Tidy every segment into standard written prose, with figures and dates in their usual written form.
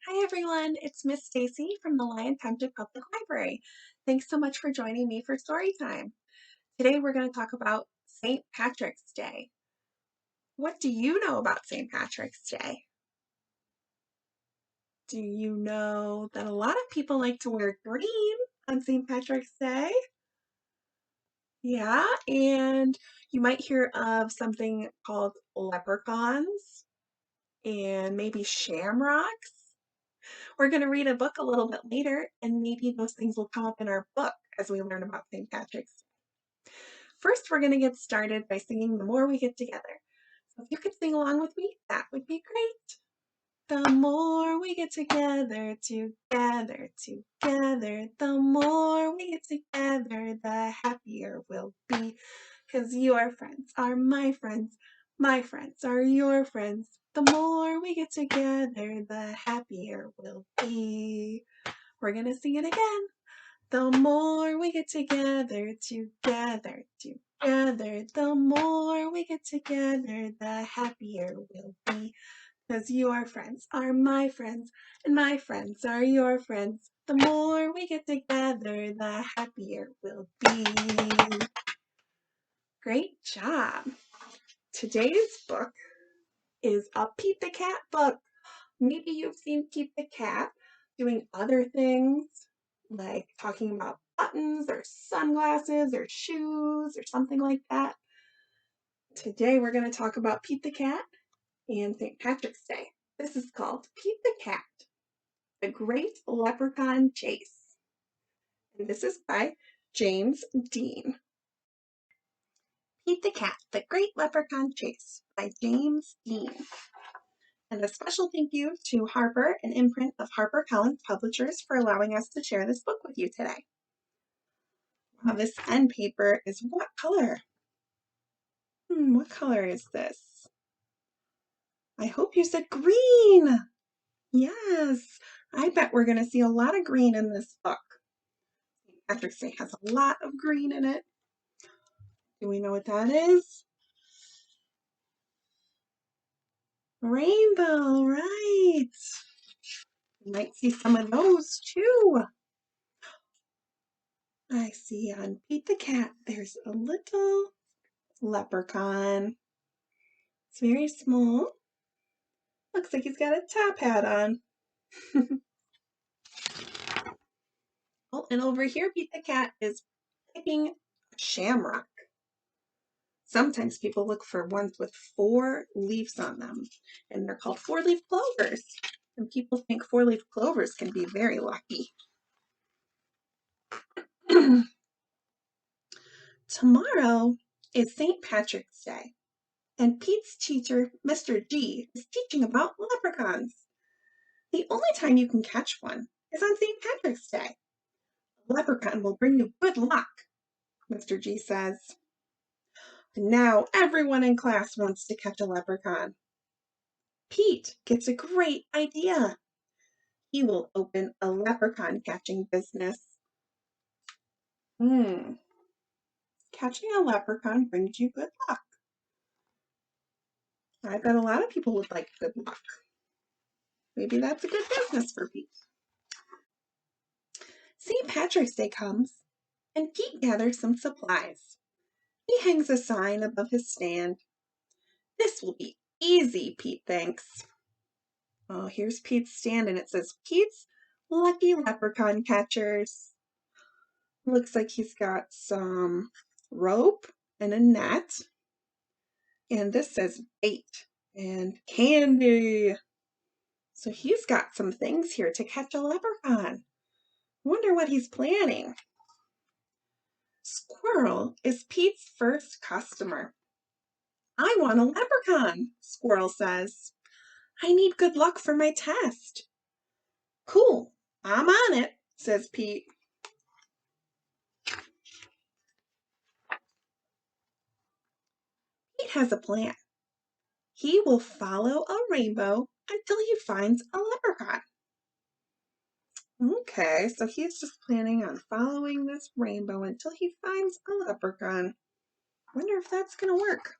Hi everyone, it's Miss Stacy from the Lyon Township Public Library. Thanks so much for joining me for Storytime. Today we're going to talk about St. Patrick's Day. What do you know about St. Patrick's Day? Do you know that a lot of people like to wear green on St. Patrick's Day? Yeah, and you might hear of something called leprechauns and maybe shamrocks. We're going to read a book a little bit later, and maybe those things will come up in our book as we learn about St. Patrick's. First, we're going to get started by singing The More We Get Together. So if you could sing along with me, that would be great. The more we get together, together, together, the more we get together, the happier we'll be. 'Cause your friends are my friends are your friends. The more we get together, the happier we'll be. We're gonna sing it again. The more we get together, together, together, the more we get together, the happier we'll be. 'Cause your friends are my friends, and my friends are your friends. The more we get together, the happier we'll be. Great job. Today's book is a Pete the Cat book. Maybe you've seen Pete the Cat doing other things, like talking about buttons or sunglasses or shoes or something like that. Today we're going to talk about Pete the Cat and St. Patrick's Day. This is called Pete the Cat, The Great Leprechaun Chase. And this is by James Dean. Pete the Cat, The Great Leprechaun Chase by James Dean. And a special thank you to Harper, an imprint of HarperCollins Publishers, for allowing us to share this book with you today. Wow, this end paper is what color? What color is this? I hope you said green. Yes, I bet we're going to see a lot of green in this book. St. Patrick's Day has a lot of green in it. Do we know what that is? Rainbow, right. You might see some of those too. I see on Pete the Cat, there's a little leprechaun. It's very small. Looks like he's got a top hat on. Oh, and over here, Pete the Cat is picking a shamrock. Sometimes people look for ones with 4 leaves on them, and they're called 4-leaf clovers. And people think 4-leaf clovers can be very lucky. Tomorrow is St. Patrick's Day, and Pete's teacher, Mr. G, is teaching about leprechauns. The only time you can catch one is on St. Patrick's Day. A leprechaun will bring you good luck, Mr. G says. And now everyone in class wants to catch a leprechaun. Pete gets a great idea. He will open a leprechaun catching business. Catching a leprechaun brings you good luck. I bet a lot of people would like good luck. Maybe that's a good business for Pete. St. Patrick's Day comes, and Pete gathers some supplies. He hangs a sign above his stand. This will be easy, Pete thinks. Oh, here's Pete's stand, and it says, Pete's Lucky Leprechaun Catchers. Looks like he's got some rope and a net. And this says bait and candy. So he's got some things here to catch a leprechaun. Wonder what he's planning. Squirrel is Pete's first customer. I want a leprechaun, Squirrel says. I need good luck for my test. Cool, I'm on it, says Pete. Pete has a plan. He will follow a rainbow until he finds a leprechaun. Okay, so he's just planning on following this rainbow until he finds a leprechaun. Wonder if that's going to work.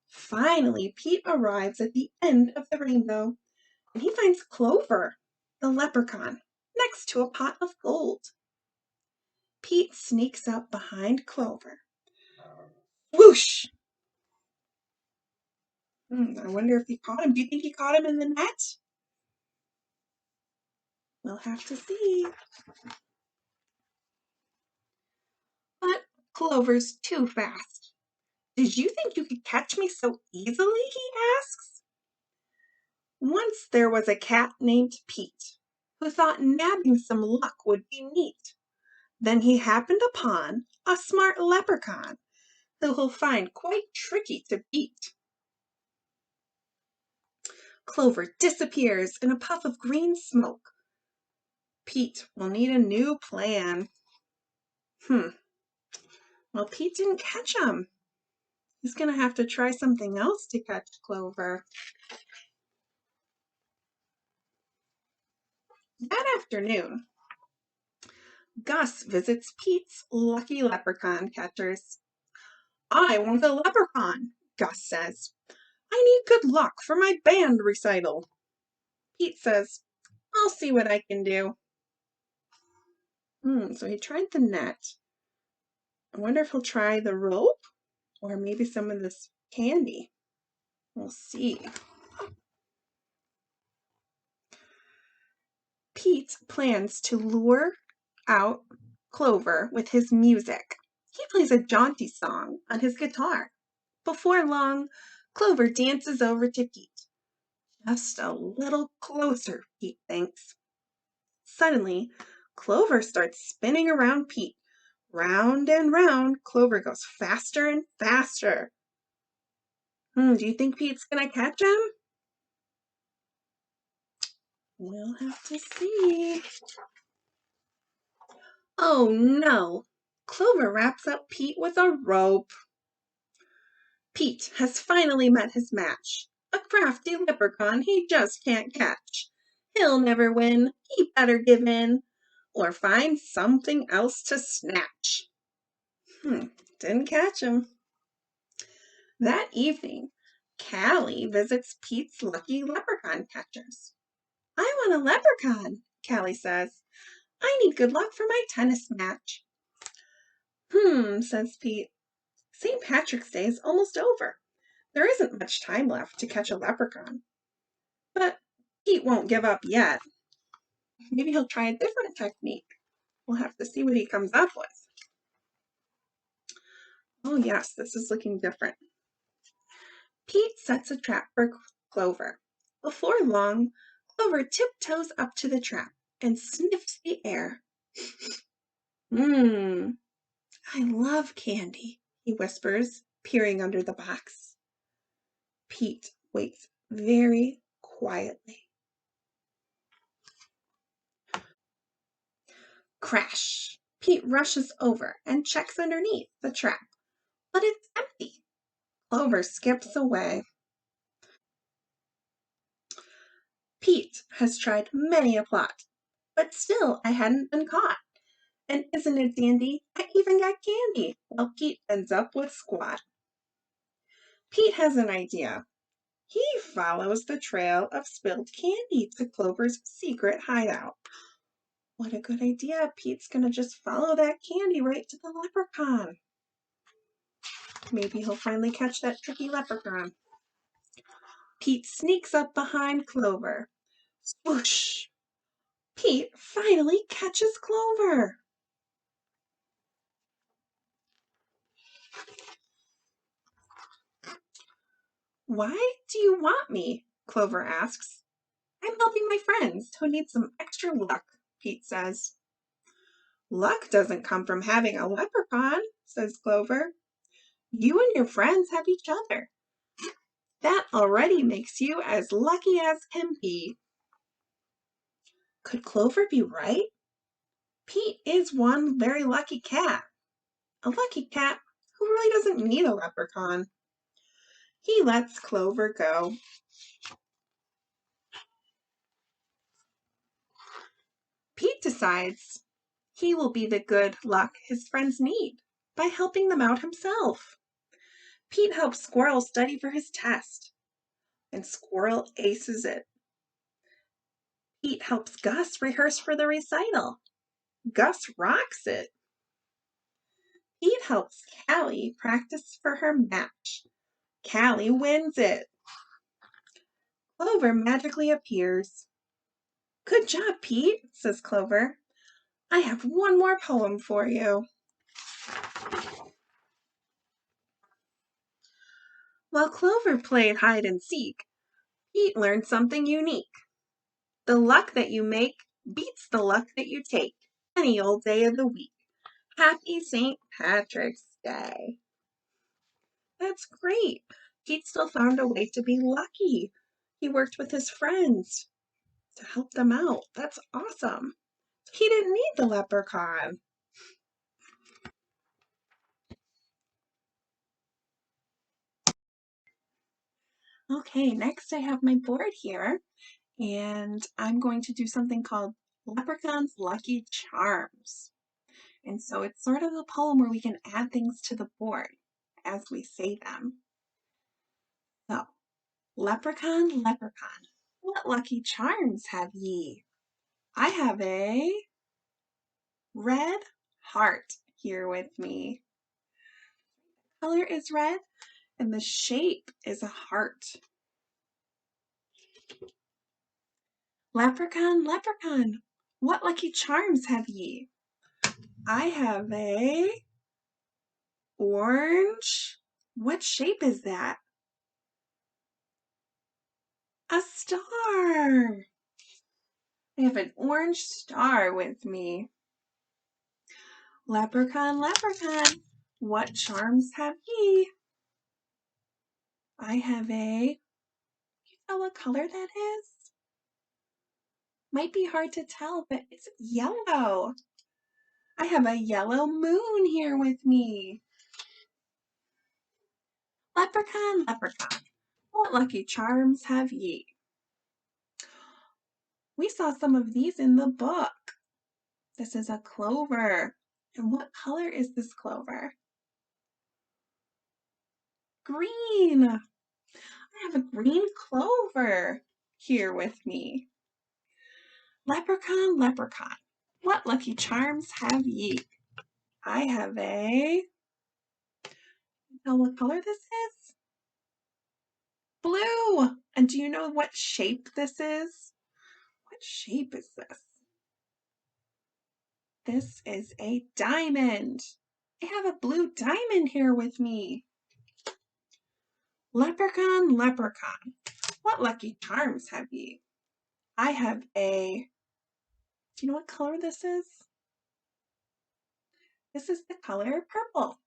Finally, Pete arrives at the end of the rainbow, and he finds Clover, the leprechaun, next to a pot of gold. Pete sneaks up behind Clover. Whoosh! I wonder if he caught him. Do you think he caught him in the net? We'll have to see. But Clover's too fast. Did you think you could catch me so easily? He asks. Once there was a cat named Pete who thought nabbing some luck would be neat. Then he happened upon a smart leprechaun who he'll find quite tricky to beat. Clover disappears in a puff of green smoke. Pete will need a new plan. Well, Pete didn't catch him. He's going to have to try something else to catch Clover. That afternoon, Gus visits Pete's lucky leprechaun catchers. I want a leprechaun, Gus says. I need good luck for my band recital. Pete says, I'll see what I can do. So he tried the net. I wonder if he'll try the rope or maybe some of this candy. We'll see. Pete plans to lure out Clover with his music. He plays a jaunty song on his guitar. Before long, Clover dances over to Pete. Just a little closer, Pete thinks. Suddenly, Clover starts spinning around Pete. Round and round, Clover goes faster and faster. Do you think Pete's gonna catch him? We'll have to see. Oh no! Clover wraps up Pete with a rope. Pete has finally met his match. A crafty leprechaun he just can't catch. He'll never win, he better give in, or find something else to snatch. Didn't catch him. That evening, Callie visits Pete's lucky leprechaun catchers. I want a leprechaun, Callie says. I need good luck for my tennis match. Says Pete. St. Patrick's Day is almost over. There isn't much time left to catch a leprechaun. But Pete won't give up yet. Maybe he'll try a different technique. We'll have to see what he comes up with. Oh yes, this is looking different. Pete sets a trap for Clover. Before long, Clover tiptoes up to the trap and sniffs the air. I love candy, he whispers, peering under the box. Pete waits very quietly. Crash! Pete rushes over and checks underneath the trap, but it's empty. Clover skips away. Pete has tried many a plot, but still I hadn't been caught. And isn't it dandy? I even got candy, while Pete ends up with squat. Pete has an idea. He follows the trail of spilled candy to Clover's secret hideout. What a good idea. Pete's gonna just follow that candy right to the leprechaun. Maybe he'll finally catch that tricky leprechaun. Pete sneaks up behind Clover. Swoosh! Pete finally catches Clover. Why do you want me? Clover asks. I'm helping my friends who need some extra luck, Pete says. Luck doesn't come from having a leprechaun, says Clover. You and your friends have each other. That already makes you as lucky as can be. Could Clover be right? Pete is one very lucky cat. A lucky cat who really doesn't need a leprechaun. He lets Clover go. Pete decides he will be the good luck his friends need by helping them out himself. Pete helps Squirrel study for his test, and Squirrel aces it. Pete helps Gus rehearse for the recital. Gus rocks it. Pete helps Callie practice for her match. Callie wins it. Clover magically appears. Good job, Pete, says Clover. I have one more poem for you. While Clover played hide and seek, Pete learned something unique. The luck that you make beats the luck that you take any old day of the week. Happy St. Patrick's Day. That's great. Pete still found a way to be lucky. He worked with his friends to help them out. That's awesome. He didn't need the leprechaun. Okay, next I have my board here, and I'm going to do something called Leprechaun's Lucky Charms. And so it's sort of a poem where we can add things to the board as we say them. So, Leprechaun, leprechaun, what lucky charms have ye? I have a red heart here with me. The color is red and the shape is a heart. Leprechaun, leprechaun, what lucky charms have ye? I have a orange. What shape is that? A star. I have an orange star with me. Leprechaun, leprechaun, what charms have ye? I have a, can you tell what color that is? Might be hard to tell, but it's yellow. I have a yellow moon here with me. Leprechaun, leprechaun, what lucky charms have ye? We saw some of these in the book. This is a clover. And what color is this clover? Green. I have a green clover here with me. Leprechaun, leprechaun, what lucky charms have ye? I have a, tell what color this is? Blue. And do you know what shape this is? What shape is this? This is a diamond. I have a blue diamond here with me. Leprechaun, leprechaun, what lucky charms have ye? I have a, do you know what color this is? This is the color purple.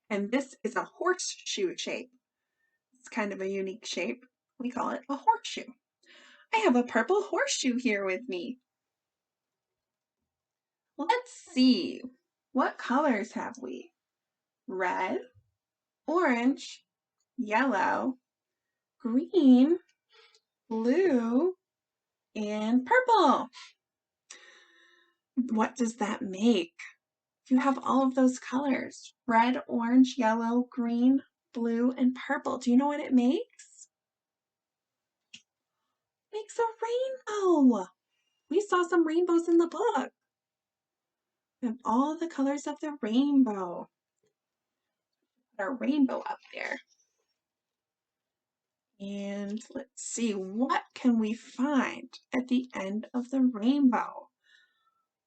And this is a horseshoe shape. It's kind of a unique shape. We call it a horseshoe. I have a purple horseshoe here with me. Let's see. What colors have we? Red, orange, yellow, green, blue, and purple. What does that make? You have all of those colors, red, orange, yellow, green, blue, and purple. Do you know what it makes? It makes a rainbow. We saw some rainbows in the book. We have all the colors of the rainbow. Put our rainbow up there. And let's see, what can we find at the end of the rainbow?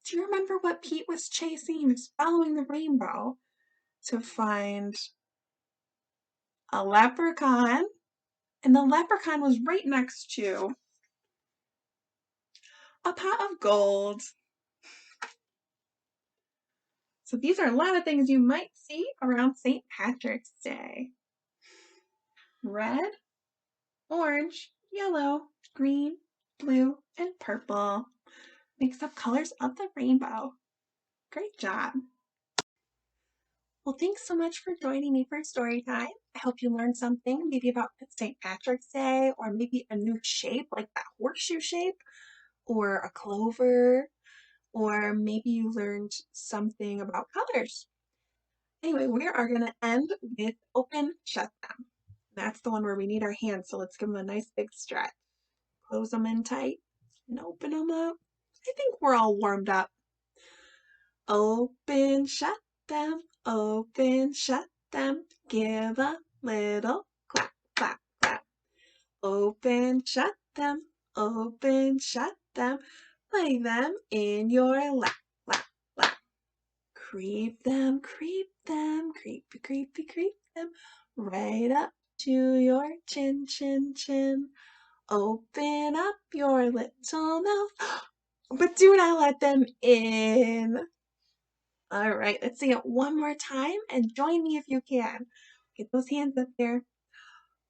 Do you remember what Pete was chasing? He was following the rainbow to find a leprechaun, and the leprechaun was right next to a pot of gold. So these are a lot of things you might see around St. Patrick's Day. Red, orange, yellow, green, blue, and purple. Makes up colors of the rainbow. Great job. Well, thanks so much for joining me for story time. I hope you learned something maybe about St. Patrick's Day, or maybe a new shape like that horseshoe shape, or a clover, or maybe you learned something about colors. Anyway, we are going to end with open, shut them. That's the one where we need our hands, so let's give them a nice big stretch. Close them in tight. and open them up. I think we're all warmed up. Open, shut them, open, shut them. Give a little clap, clap, clap. Open, shut them, open, shut them. Lay them in your lap, lap, lap. Creep them, creepy, creepy, creep them. Right up to your chin, chin, chin. Open up your little mouth, but do not let them in. All right, let's sing it one more time and join me if you can. Get those hands up there.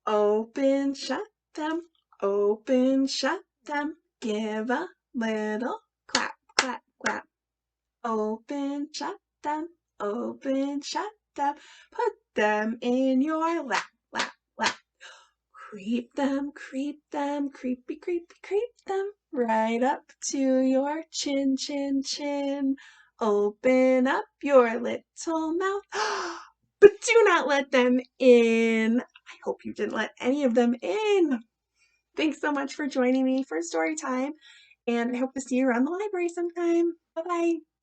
Open, shut them, open, shut them. Give a little clap, clap, clap. Open, shut them, open, shut them. Put them in your lap, lap, lap. Creep them, creepy, creepy, creep them. Right up to your chin, chin, chin. Open up your little mouth, but do not let them in. I hope you didn't let any of them in. Thanks so much for joining me for story time, and I hope to see you around the library sometime. Bye-bye.